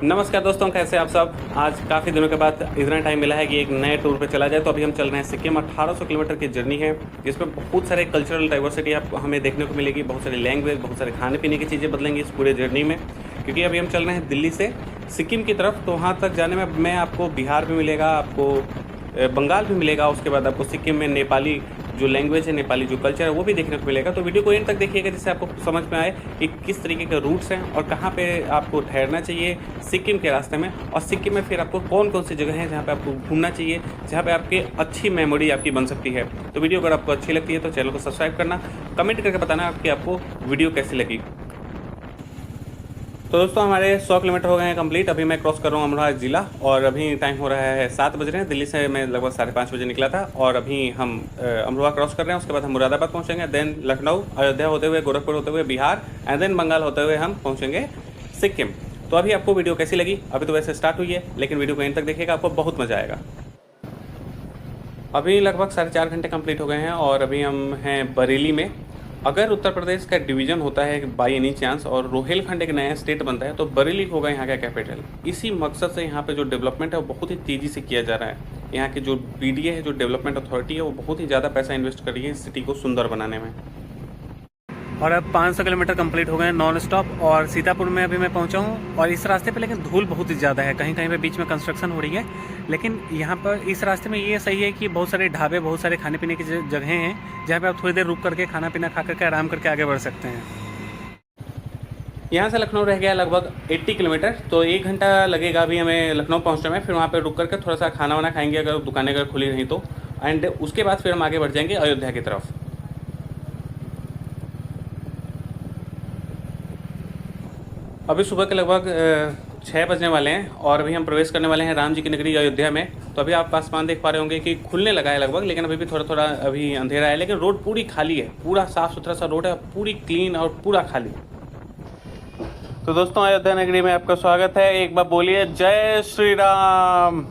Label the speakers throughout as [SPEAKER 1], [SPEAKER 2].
[SPEAKER 1] नमस्कार दोस्तों, कैसे आप सब। आज काफ़ी दिनों के बाद इतना टाइम मिला है कि एक नए टूर पे चला जाए। तो अभी हम चल रहे हैं सिक्किम। 1800 किलोमीटर की जर्नी है जिसमें बहुत सारे कल्चरल डाइवर्सिटी आप हमें देखने को मिलेगी, बहुत सारी लैंग्वेज, बहुत सारे खाने पीने की चीज़ें बदलेंगी इस पूरे जर्नी में। क्योंकि अभी हम चल रहे हैं दिल्ली से सिक्किम की तरफ। तो वहाँ तक जाने में आपको बिहार भी मिलेगा, आपको बंगाल भी मिलेगा, उसके बाद आपको सिक्किम में नेपाली जो लैंग्वेज है, नेपाली जो कल्चर है वो भी देखने को मिलेगा। तो वीडियो को एंड तक देखिएगा जिससे आपको समझ में आए कि किस तरीके के रूट्स हैं और कहाँ पे आपको ठहरना चाहिए सिक्किम के रास्ते में, और सिक्किम में फिर आपको कौन कौन सी जगह हैं जहाँ पे आपको घूमना चाहिए, जहाँ पे आपकी अच्छी मेमोरी आपकी बन सकती है। तो वीडियो अगर आपको अच्छी लगती है तो चैनल को सब्सक्राइब करना, कमेंट करके बताना कि आपको वीडियो कैसी लगी। तो दोस्तों हमारे 100 किलोमीटर हो गए हैं कंप्लीट। अभी मैं क्रॉस कर रहा हूँ अमरोहा ज़िला और अभी टाइम हो रहा है 7 बज रहे हैं। दिल्ली से मैं लगभग 5:30 बजे निकला था और अभी हम अमरोहा क्रॉस कर रहे हैं। उसके बाद हम मुरादाबाद पहुँचेंगे, देन लखनऊ, अयोध्या होते हुए, गोरखपुर होते हुए बिहार, एंड देन बंगाल होते हुए हम पहुँचेंगे सिक्किम। तो अभी आपको वीडियो कैसी लगी? अभी तो वैसे स्टार्ट हुई है, लेकिन वीडियो को एंड तक देखिएगा, आपको बहुत मज़ा आएगा। अभी लगभग 4.5 घंटे कंप्लीट हो गए हैं और अभी हम हैं बरेली में। अगर उत्तर प्रदेश का डिवीज़न होता है बाई एनी चांस और रोहिलखंड एक नया स्टेट बनता है तो बरेली होगा यहाँ का कैपिटल। इसी मकसद से यहाँ पे जो डेवलपमेंट है वो बहुत ही तेज़ी से किया जा रहा है। यहाँ की जो बीडीए है, जो डेवलपमेंट अथॉरिटी है, वो बहुत ही ज़्यादा पैसा इन्वेस्ट कर रही है इस सिटी को सुंदर बनाने में। और अब 500 किलोमीटर कंप्लीट हो गए हैं नॉन स्टॉप, और सीतापुर में अभी मैं पहुंचा हूं। और इस रास्ते पे लेकिन धूल बहुत ही ज़्यादा है, कहीं कहीं पे बीच में कंस्ट्रक्शन हो रही है। लेकिन यहाँ पर इस रास्ते में ये सही है कि बहुत सारे ढाबे, बहुत सारे खाने पीने की जगह हैं जहाँ पे आप थोड़ी देर रुक करके खाना पीना खा करके आराम करके आगे बढ़ सकते हैं। यहाँ से लखनऊ रह गया लगभग 80 किलोमीटर, तो 1 घंटा लगेगा अभी हमें लखनऊ पहुँचने में। फिर वहाँ पर रुक करके थोड़ा सा खाना वाना खाएंगे अगर दुकानें अगर खुली रही तो, एंड उसके बाद फिर हम आगे बढ़ जाएंगे अयोध्या की तरफ। अभी सुबह के लगभग 6 बजने वाले हैं और अभी हम प्रवेश करने वाले हैं राम जी की नगरी अयोध्या में। तो अभी आप आसमान देख पा रहे होंगे कि खुलने लगा है लगभग, लेकिन अभी भी थोड़ा थोड़ा अभी अंधेरा है। लेकिन रोड पूरी खाली है, पूरा साफ़ सुथरा सा रोड है, पूरी क्लीन और पूरा खाली। तो दोस्तों अयोध्या नगरी में आपका स्वागत है। एक बार बोलिए जय श्री राम।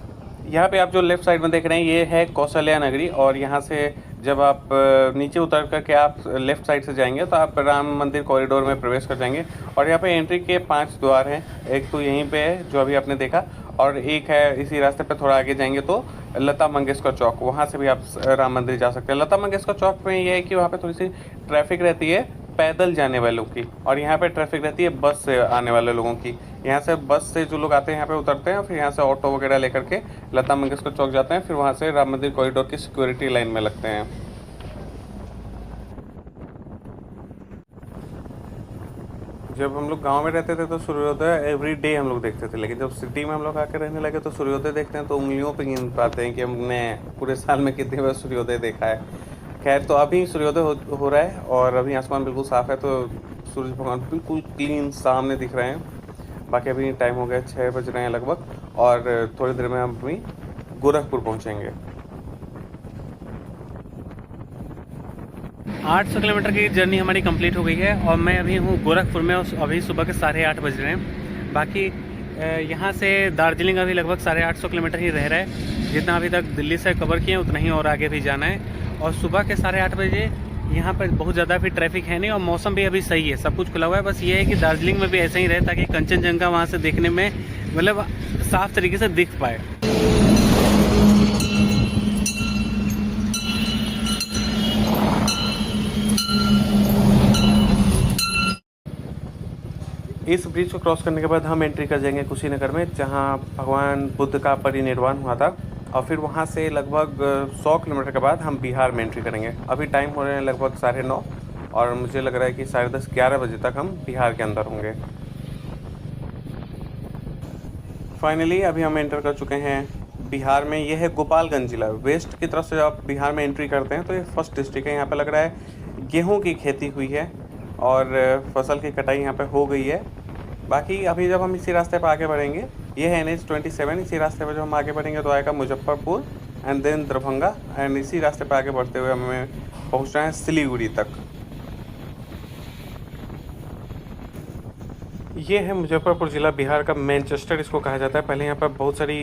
[SPEAKER 1] यहाँ पे आप जो लेफ़्ट साइड में देख रहे हैं ये है कौशल्या नगरी, और यहाँ से जब आप नीचे उतर करके आप लेफ़्ट साइड से जाएंगे तो आप राम मंदिर कॉरिडोर में प्रवेश कर जाएंगे। और यहाँ पे एंट्री के 5 द्वार हैं। एक तो यहीं पे है जो अभी आपने देखा, और एक है इसी रास्ते पे थोड़ा आगे जाएंगे तो लता मंगेशकर चौक, वहाँ से भी आप राम मंदिर जा सकते हैं। लता मंगेशकर चौक में ये है कि वहाँ पे थोड़ी सी ट्रैफिक रहती है पैदल जाने वालों की, और यहाँ पे ट्रैफिक रहती है बस से आने वाले लोगों की। यहाँ से बस से जो लोग आते हैं यहाँ पे उतरते हैं, फिर यहाँ से ऑटो वगैरह लेकर के लता मंगेशकर चौक जाते हैं, फिर वहाँ से राम मंदिर कॉरिडोर की सिक्योरिटी लाइन में लगते हैं। जब हम लोग गांव में रहते थे तो सूर्योदय एवरी डे हम लोग देखते थे, लेकिन जब सिटी में हम लोग आकर रहने लगे तो सूर्योदय देखते हैं तो उंगलियों पे गिन पाते हैं कि हमने पूरे साल में कितनी बार सूर्योदय देखा है। खैर, तो अभी सूर्योदय हो रहा है और अभी आसमान बिल्कुल साफ़ है, तो सूरज भगवान बिल्कुल क्लीन सामने दिख रहे हैं। बाकी अभी टाइम हो गया 6 बज रहे हैं लगभग, और थोड़ी देर में हम अभी गोरखपुर पहुँचेंगे। 800 किलोमीटर की जर्नी हमारी कंप्लीट हो गई है और मैं अभी हूँ गोरखपुर में, और अभी सुबह के 8:30 बज रहे हैं। बाकी यहाँ से दार्जिलिंग अभी लगभग 850 किलोमीटर ही रह रहा है। जितना अभी तक दिल्ली से कवर किए उतना ही और आगे भी जाना है। और सुबह के 8:30 बजे यहाँ पर बहुत ज़्यादा भी ट्रैफिक है नहीं, और मौसम भी अभी सही है, सब कुछ खुला हुआ है। बस ये है कि दार्जिलिंग में भी ऐसा ही रहे ताकि कंचनजंगा वहाँ से देखने में मतलब साफ़ तरीके से दिख पाए। इस ब्रिज को क्रॉस करने के बाद हम एंट्री कर जाएंगे कुशीनगर में, जहां भगवान बुद्ध का परिनिर्वाण हुआ था। और फिर वहां से लगभग 100 किलोमीटर के बाद हम बिहार में एंट्री करेंगे। अभी टाइम हो रहे हैं लगभग 9:30, और मुझे लग रहा है कि 10:30 11 बजे तक हम बिहार के अंदर होंगे। फाइनली अभी हम एंटर कर चुके हैं बिहार में। यह है गोपालगंज जिला। वेस्ट की तरफ से आप बिहार में एंट्री करते हैं तो ये फर्स्ट डिस्ट्रिक्ट है। यहाँ पे लग रहा है गेहूँ की खेती हुई है और फसल की कटाई यहाँ पे हो गई है। बाकी अभी जब हम इसी रास्ते पर आगे बढ़ेंगे, ये है NH 27, इसी रास्ते पर जब हम आगे बढ़ेंगे तो आएगा Muzaffarpur and then Darbhanga, and इसी रास्ते पर आगे बढ़ते हुए हमें पहुँचना है सिलीगुड़ी तक। ये है मुजफ्फरपुर ज़िला, बिहार का मैनचेस्टर इसको कहा जाता है। पहले यहाँ पर बहुत सारी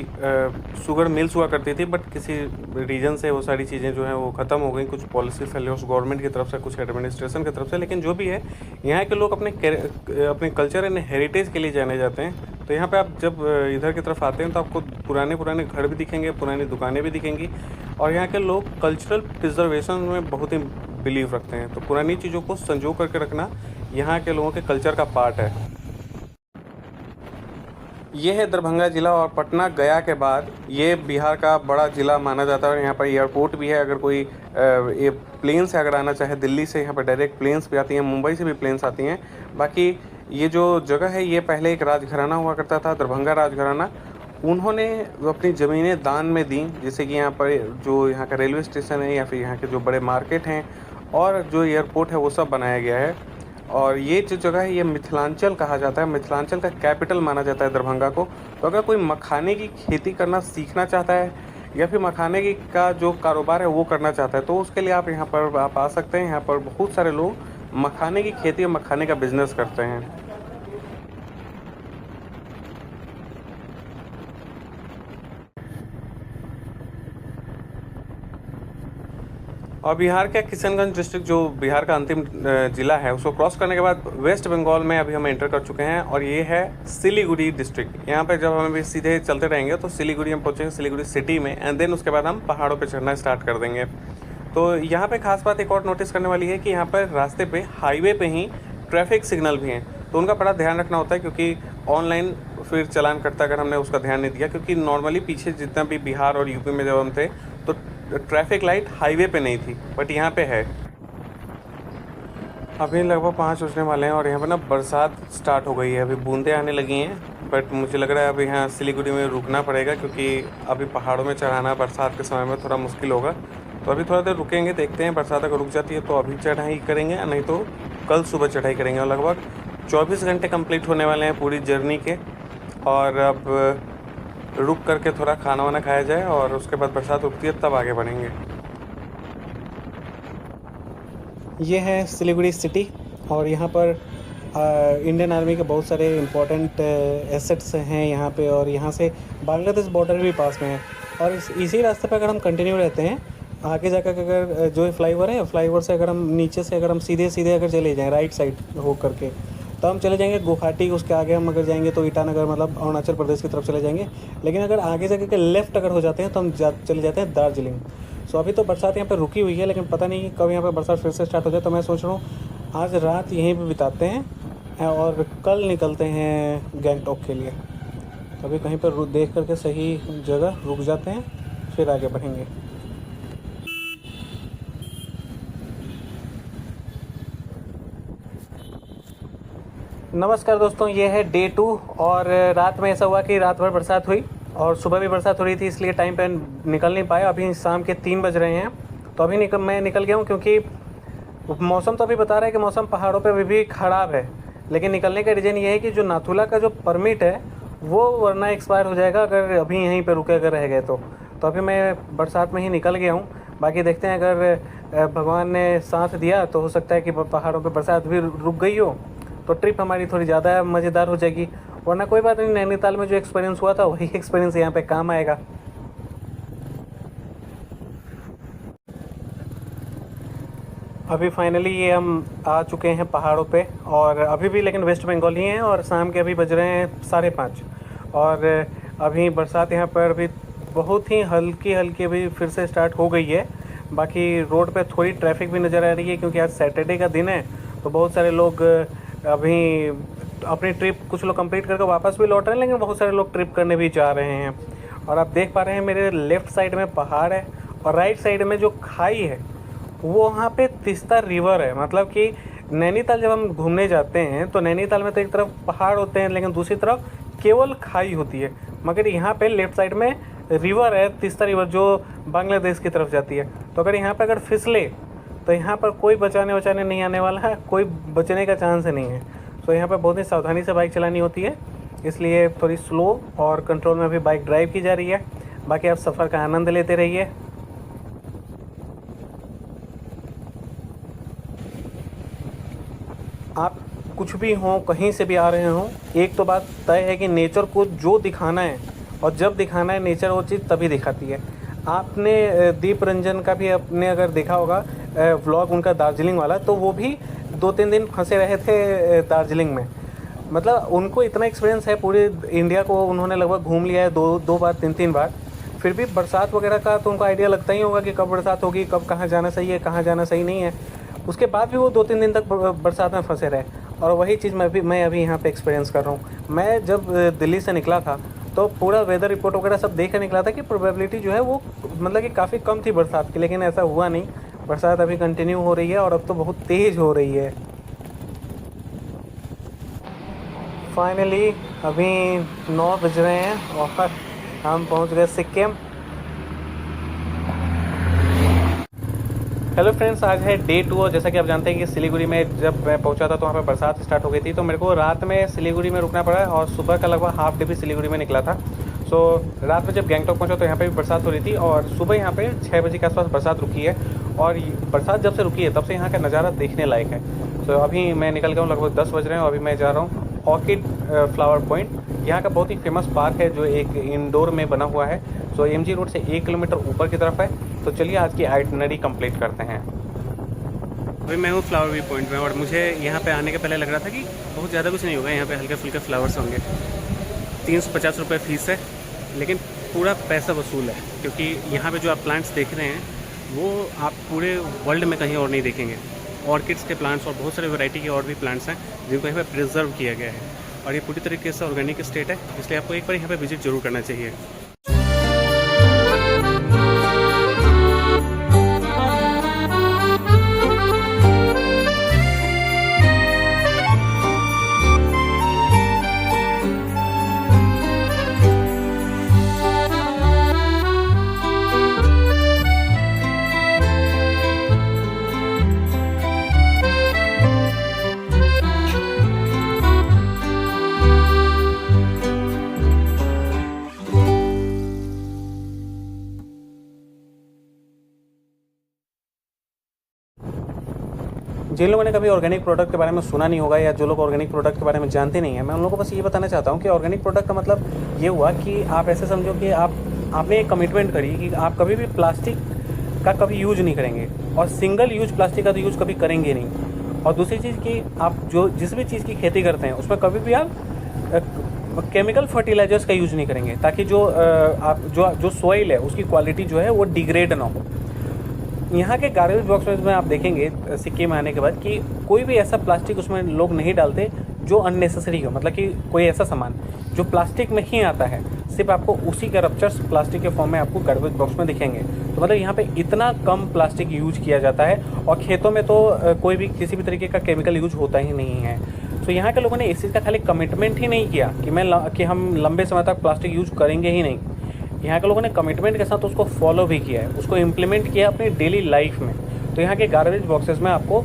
[SPEAKER 1] शुगर मिल्स हुआ करती थी, बट किसी रीजन से वो सारी चीज़ें जो हैं वो ख़त्म हो गई। कुछ पॉलिसी फेल्योर्स गवर्नमेंट की तरफ से, कुछ एडमिनिस्ट्रेशन की तरफ से, लेकिन जो भी है यहाँ के लोग अपने कल्चर एंड हेरिटेज के लिए जाने जाते हैं। तो यहाँ पे आप जब इधर की तरफ आते हैं तो आपको पुराने पुराने घर भी दिखेंगे, पुरानी दुकानें भी दिखेंगी, और यहाँ के लोग कल्चरल प्रिजर्वेशन में बहुत ही बिलीव रखते हैं। तो पुरानी चीज़ों को संजो करके रखना यहाँ के लोगों के कल्चर का पार्ट है। ये है दरभंगा ज़िला, और पटना गया के बाद ये बिहार का बड़ा ज़िला माना जाता है। और यहाँ पर एयरपोर्ट भी है, अगर कोई ये प्लेन से अगर आना चाहे दिल्ली से, यहाँ पर डायरेक्ट प्लेन्स भी आती हैं, मुंबई से भी प्लेन्स आती हैं। बाकी ये जो जगह है ये पहले एक राजघराना हुआ करता था, दरभंगा राजघराना। उन्होंने अपनी ज़मीनें दान में दी, जैसे कि यहाँ पर जो यहाँ का रेलवे स्टेशन है या फिर यहाँ के जो बड़े मार्केट हैं और जो एयरपोर्ट है वो सब बनाया गया है। और ये जो जगह है ये मिथिलांचल कहा जाता है, मिथिलांचल का कैपिटल माना जाता है दरभंगा को। तो अगर कोई मखाने की खेती करना सीखना चाहता है या फिर मखाने की का जो कारोबार है वो करना चाहता है तो उसके लिए आप यहाँ पर आप आ सकते हैं। यहाँ पर बहुत सारे लोग मखाने की खेती और मखाने का बिजनेस करते हैं। और बिहार का किशनगंज डिस्ट्रिक्ट जो बिहार का अंतिम ज़िला है उसको क्रॉस करने के बाद वेस्ट बंगाल में अभी हम एंटर कर चुके हैं, और ये है सिलीगुड़ी डिस्ट्रिक्ट। यहाँ पे जब हम अभी सीधे चलते रहेंगे तो सिलीगुड़ी हम पहुँचेंगे, सिलीगुड़ी सिटी में, एंड देन उसके बाद हम पहाड़ों पे चढ़ना स्टार्ट कर देंगे। तो यहाँ पे खास बात एक और नोटिस करने वाली है कि यहाँ पर रास्ते पे हाईवे पे ही ट्रैफिक सिग्नल भी हैं, तो उनका बड़ा ध्यान रखना होता है, क्योंकि ऑनलाइन फिर चालान करता अगर हमने उसका ध्यान नहीं दिया। क्योंकि नॉर्मली पीछे जितना भी बिहार और यूपी में जब हम थे तो ट्रैफिक लाइट हाईवे पे नहीं थी, बट यहाँ पे है। अभी लगभग 5 बजने वाले हैं और यहाँ पे ना बरसात स्टार्ट हो गई है, अभी बूंदें आने लगी हैं। बट मुझे लग रहा है अभी यहाँ सिलीगुड़ी में रुकना पड़ेगा, क्योंकि अभी पहाड़ों में चढ़ाना बरसात के समय में थोड़ा मुश्किल होगा। तो अभी थोड़ा देर रुकेंगे, देखते हैं बरसात अगर रुक जाती है तो अभी चढ़ाई करेंगे, नहीं तो कल सुबह चढ़ाई करेंगे। और लगभग 24 घंटे कंप्लीट होने वाले हैं पूरी जर्नी के, और अब रुक करके थोड़ा खाना वाना खाया जाए और उसके बाद बरसात रुकती है तब आगे बढ़ेंगे। ये है सिलीगुड़ी सिटी, और यहाँ पर इंडियन आर्मी के बहुत सारे इम्पोर्टेंट एसेट्स हैं यहाँ पे, और यहाँ से बांग्लादेश बॉर्डर भी पास में है। और इसी रास्ते पर अगर हम कंटिन्यू रहते हैं आगे जाकर, अगर जो फ्लाईओवर है, फ्लाईओवर से अगर हम नीचे से अगर हम सीधे सीधे अगर चले जाएँ राइट साइड हो करके, तो हम चले जाएंगे गुवाहाटी। उसके आगे हम अगर जाएंगे तो ईटानगर, मतलब अरुणाचल प्रदेश की तरफ चले जाएंगे। लेकिन अगर आगे जाकर के लेफ़्ट अगर हो जाते हैं तो हम चले जाते हैं दार्जिलिंग। सो अभी तो बरसात यहाँ पर रुकी हुई है, लेकिन पता नहीं कब यहाँ पर बरसात फिर से स्टार्ट हो जाए। तो मैं सोच रहा हूँ आज रात यहीं पर बिताते हैं और कल निकलते हैं गैंगटॉक के लिए। तो अभी कहीं पर देख करके सही जगह रुक जाते हैं, फिर आगे बढ़ेंगे। नमस्कार दोस्तों, ये है डे 2, और रात में ऐसा हुआ कि रात भर बरसात हुई और सुबह भी बरसात हो रही थी, इसलिए टाइम पे निकल नहीं पाया। अभी शाम के 3 बज रहे हैं, तो अभी मैं निकल गया हूँ, क्योंकि मौसम तो अभी बता रहा है कि मौसम पहाड़ों पे भी ख़राब है। लेकिन निकलने का रीज़न ये है कि जो नाथुला का जो परमिट है वो वरना एक्सपायर हो जाएगा अगर अभी यहीं पर रुके अगर रह गए तो अभी मैं बरसात में ही निकल गया हूँ। बाकी देखते हैं, अगर भगवान ने साथ दिया तो हो सकता है कि पहाड़ों पर बरसात भी रुक गई हो तो ट्रिप हमारी थोड़ी ज़्यादा मज़ेदार हो जाएगी। वरना कोई बात नहीं, नैनीताल में जो एक्सपीरियंस हुआ था वही एक्सपीरियंस यहाँ पे काम आएगा। अभी फाइनली ये हम आ चुके हैं पहाड़ों पे, और अभी भी लेकिन वेस्ट बंगाल ही हैं, और शाम के अभी बज रहे हैं 5:30, और अभी बरसात यहाँ पर भी बहुत ही हल्की हल्की अभी फिर से स्टार्ट हो गई है। बाकी रोड पे थोड़ी ट्रैफिक भी नज़र आ रही है, क्योंकि आज सैटरडे का दिन है, तो बहुत सारे लोग अभी अपनी ट्रिप कुछ लोग कंप्लीट करके वापस भी लौट रहे हैं, लेकिन बहुत सारे लोग ट्रिप करने भी जा रहे हैं। और आप देख पा रहे हैं मेरे लेफ़्ट साइड में पहाड़ है और राइट साइड में जो खाई है वो वहाँ पे तीस्ता रिवर है। मतलब कि नैनीताल जब हम घूमने जाते हैं तो नैनीताल में तो एक तरफ पहाड़ होते हैं, लेकिन दूसरी तरफ केवल खाई होती है। मगर यहाँ पे लेफ़्ट साइड में रिवर है, तीस्ता रिवर, जो बांग्लादेश की तरफ जाती है। तो अगर यहाँ पर अगर फिसले तो यहाँ पर कोई बचाने नहीं आने वाला है, कोई बचने का चांस नहीं है। तो यहाँ पर बहुत ही सावधानी से बाइक चलानी होती है, इसलिए थोड़ी स्लो और कंट्रोल में भी बाइक ड्राइव की जा रही है। बाकी आप सफ़र का आनंद लेते रहिए। आप कुछ भी हों, कहीं से भी आ रहे हों, एक तो बात तय है कि नेचर को जो दिखाना है और जब दिखाना है नेचर वो चीज़ तभी दिखाती है। आपने दीप रंजन का भी आपने अगर देखा होगा व्लॉग उनका दार्जिलिंग वाला, तो वो भी 2-3 दिन फंसे रहे थे दार्जिलिंग में। मतलब उनको इतना एक्सपीरियंस है, पूरे इंडिया को उन्होंने लगभग घूम लिया है दो बार 3 बार, फिर भी बरसात वगैरह का तो उनको आइडिया लगता ही होगा कि कब बरसात होगी, कब कहाँ जाना सही है, कहाँ जाना सही नहीं है। उसके बाद भी वो 2-3 दिन तक बरसात में फंसे रहे, और वही चीज़ मैं अभी यहाँ पे एक्सपीरियंस कर रहा हूँ। मैं जब दिल्ली से निकला था तो पूरा वेदर रिपोर्ट वगैरह सब देख कर निकला था कि प्रोबेबिलिटी जो है वो मतलब कि काफ़ी कम थी बरसात की, लेकिन ऐसा हुआ नहीं। बरसात अभी कंटिन्यू हो रही है और अब तो बहुत तेज़ हो रही है। फाइनली अभी 9 बज रहे हैं और हम पहुंच गए सिक्किम। हेलो फ्रेंड्स, आज है डे 2 और जैसा कि आप जानते हैं कि सिलीगुड़ी में जब मैं पहुंचा था तो वहाँ पे बरसात स्टार्ट हो गई थी, तो मेरे को रात में सिलीगुड़ी में रुकना पड़ा और सुबह का लगभग हाफ डे भी सिलीगुड़ी में निकला था। सो रात में जब गैंगटॉक पहुंचा तो यहाँ पे भी बरसात हो रही थी और सुबह यहाँ पे 6 बजे के आसपास बरसात रुकी है, और बरसात जब से रुकी है तब से यहाँ का नज़ारा देखने लायक है। सो अभी मैं निकल गया हूँ, लगभग 10 बज रहे हैं और अभी मैं जा रहा हूँ ऑर्किड फ्लावर पॉइंट। यहाँ का बहुत ही फेमस पार्क है जो एक इंडोर में बना हुआ है। सो एमजी रोड से 1 किलोमीटर ऊपर की तरफ है। तो चलिए आज की आइटनरी कंप्लीट करते हैं। अभी मैं हूँ फ्लावर व्यू पॉइंट में और मुझे यहाँ पे आने के पहले लग रहा था कि बहुत ज़्यादा कुछ नहीं होगा, यहाँ पे हल्के फुल्के फ्लावर्स होंगे। 350 रुपये फ़ीस है, लेकिन पूरा पैसा वसूल है, क्योंकि यहाँ पे जो आप प्लांट्स देख रहे हैं वो आप पूरे वर्ल्ड में कहीं और नहीं देखेंगे। ऑर्किड्स के प्लांट्स और बहुत सारे वैरायटी के और भी प्लांट्स हैं जिनको यहाँ पे प्रिजर्व किया गया है, और ये पूरी तरीके से ऑर्गेनिक स्टेट है, इसलिए आपको एक बार यहाँ पे विजिट जरूर करना चाहिए। जिन लोगों ने कभी ऑर्गेनिक प्रोडक्ट के बारे में सुना नहीं होगा या जो लोग ऑर्गेनिक प्रोडक्ट के बारे में जानते नहीं हैं, मैं उन लोगों को बस ये बताना चाहता हूँ कि ऑर्गेनिक प्रोडक्ट का मतलब ये हुआ कि आप ऐसे समझो कि आपने एक कमिटमेंट करी कि आप कभी भी प्लास्टिक का कभी यूज नहीं करेंगे, और सिंगल यूज प्लास्टिक का तो यूज कभी करेंगे नहीं। और दूसरी चीज़ कि आप जिस भी चीज़ की खेती करते हैं उसमें कभी भी आप केमिकल फर्टिलाइजर्स का यूज नहीं करेंगे, ताकि जो सॉइल है उसकी क्वालिटी जो है वो डिग्रेड ना हो। यहाँ के गार्बेज बॉक्स में आप देखेंगे सिक्किम आने के बाद कि कोई भी ऐसा प्लास्टिक उसमें लोग नहीं डालते जो अननेसेसरी हो, मतलब कि कोई ऐसा सामान जो प्लास्टिक में ही आता है सिर्फ आपको उसी के रप्चर्स प्लास्टिक के फॉर्म में आपको गार्बेज बॉक्स में दिखेंगे। तो मतलब यहाँ पे इतना कम प्लास्टिक यूज किया जाता है, और खेतों में तो कोई भी किसी भी तरीके का केमिकल यूज होता ही नहीं है। तो यहाँ के लोगों ने इस चीज़ का खाली कमिटमेंट ही नहीं किया कि हम लंबे समय तक प्लास्टिक यूज करेंगे ही नहीं, यहाँ के लोगों ने कमिटमेंट के साथ उसको फॉलो भी किया है, उसको इम्प्लीमेंट किया अपनी डेली लाइफ में। तो यहाँ के गार्बेज बॉक्सेस में आपको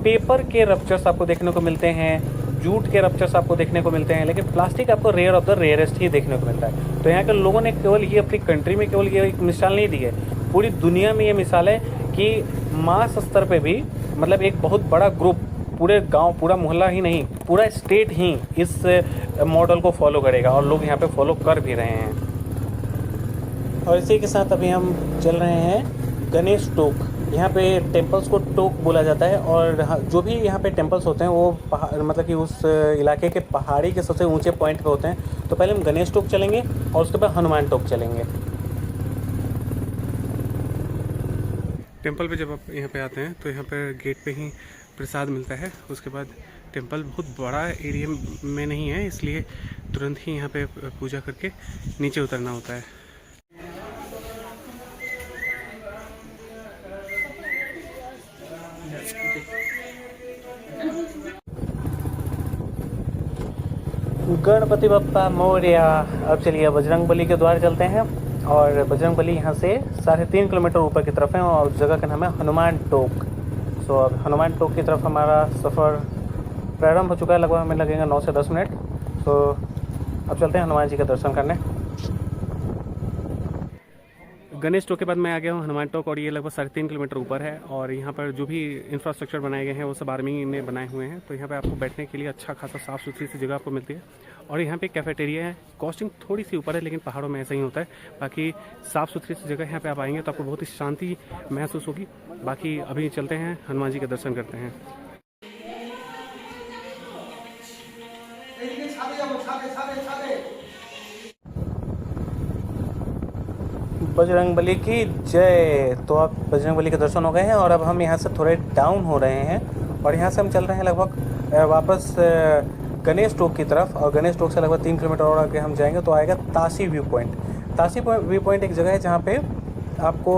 [SPEAKER 1] पेपर के रप्चर्स आपको देखने को मिलते हैं, जूट के रप्चर्स आपको देखने को मिलते हैं, लेकिन प्लास्टिक आपको रेयर ऑफ द रेयरेस्ट ही देखने को मिलता है। तो यहाँ के लोगों ने केवल ये अपनी कंट्री में केवल ये एक मिसाल नहीं दी है, पूरी दुनिया में ये मिसाल है कि मास स्तर पर भी मतलब एक बहुत बड़ा ग्रुप, पूरे गांव, पूरा मोहल्ला ही नहीं, पूरा स्टेट ही इस मॉडल को फॉलो करेगा, और लोग यहाँ पे फॉलो कर भी रहे हैं। और इसी के साथ अभी हम चल रहे हैं गणेश टोक। यहाँ पे टेम्पल्स को टोक बोला जाता है, और जो भी यहाँ पे टेम्पल्स होते हैं वो मतलब कि उस इलाके के पहाड़ी के सबसे ऊंचे पॉइंट पे होते हैं। तो पहले हम गणेश टोक चलेंगे और उसके बाद हनुमान टोक चलेंगे। टेम्पल पे जब आप यहाँ पे आते हैं तो यहाँ पे गेट पे ही प्रसाद मिलता है। उसके बाद टेम्पल बहुत बड़ा एरिया में नहीं है, इसलिए तुरंत ही यहाँ पे पूजा करके नीचे उतरना होता है। गणपति बप्पा मोरया। अब चलिए बजरंगबली के द्वार चलते हैं, और बजरंगबली यहाँ से 3.5 किलोमीटर ऊपर की तरफ है, और उस जगह का नाम है हनुमान टोक। सो अब हनुमान टोक की तरफ हमारा सफ़र प्रारंभ हो चुका है, लगभग हमें लगेगा 9 से 10 मिनट। सो अब चलते हैं हनुमान जी का दर्शन करने। गणेश टोक के बाद मैं आ गया हूँ हनुमान टोक, और ये लगभग 3.5 किलोमीटर ऊपर है, और यहाँ पर जो भी इंफ्रास्ट्रक्चर बनाए गए हैं वो सब आर्मी ने बनाए हुए हैं। तो यहाँ पे आपको बैठने के लिए अच्छा खासा साफ़ सुथरी सी जगह आपको मिलती है, और यहाँ पे कैफेटेरिया है। कॉस्टिंग थोड़ी सी ऊपर है, लेकिन पहाड़ों में ऐसा ही होता है। बाकी साफ़ सुथरी सी जगह यहाँ पे आप आएंगे तो आपको बहुत ही शांति महसूस होगी। बाकी अभी चलते हैं हनुमान जी के दर्शन करते हैं। बजरंगबली की जय। तो अब बजरंगबली के दर्शन हो गए हैं और अब हम यहाँ से थोड़े डाउन हो रहे हैं और यहाँ से हम चल रहे हैं लगभग वापस गणेश टोक की तरफ, और गणेश टोक से लगभग 3 किलोमीटर और आगे हम जाएंगे तो आएगा Tashi view point. Tashi view point एक जगह है जहाँ पे आपको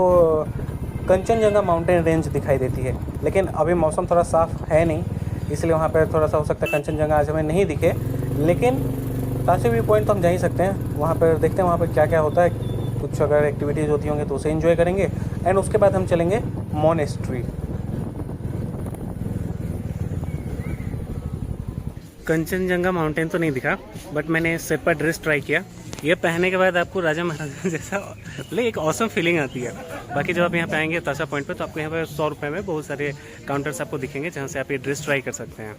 [SPEAKER 1] कंचनजंगा माउंटेन रेंज दिखाई देती है, लेकिन अभी मौसम थोड़ा साफ़ है नहीं, इसलिए वहाँ पर थोड़ा सा हो सकता है कंचनजंगा आज हमें नहीं दिखे। लेकिन ताशी व्यू पॉइंट तो हम जा ही सकते हैं, वहाँ पर देखते हैं वहाँ पर क्या क्या होता है। कुछ अगर एक्टिविटीज़ होती होंगी तो उसे एंजॉय करेंगे एंड उसके बाद हम चलेंगे मोनेस्ट्री। कंचनजंगा माउंटेन तो नहीं दिखा, बट मैंने शेरपा ड्रेस ट्राई किया। ये पहनने के बाद आपको राजा महाराजा जैसा मतलब एक ऑसम फीलिंग आती है। बाकी जब आप यहाँ पे आएंगे ताशा पॉइंट पे तो आपको यहाँ पे 100 रुपये में बहुत सारे काउंटर्स आपको दिखेंगे जहाँ से आप ये ड्रेस ट्राई कर सकते हैं।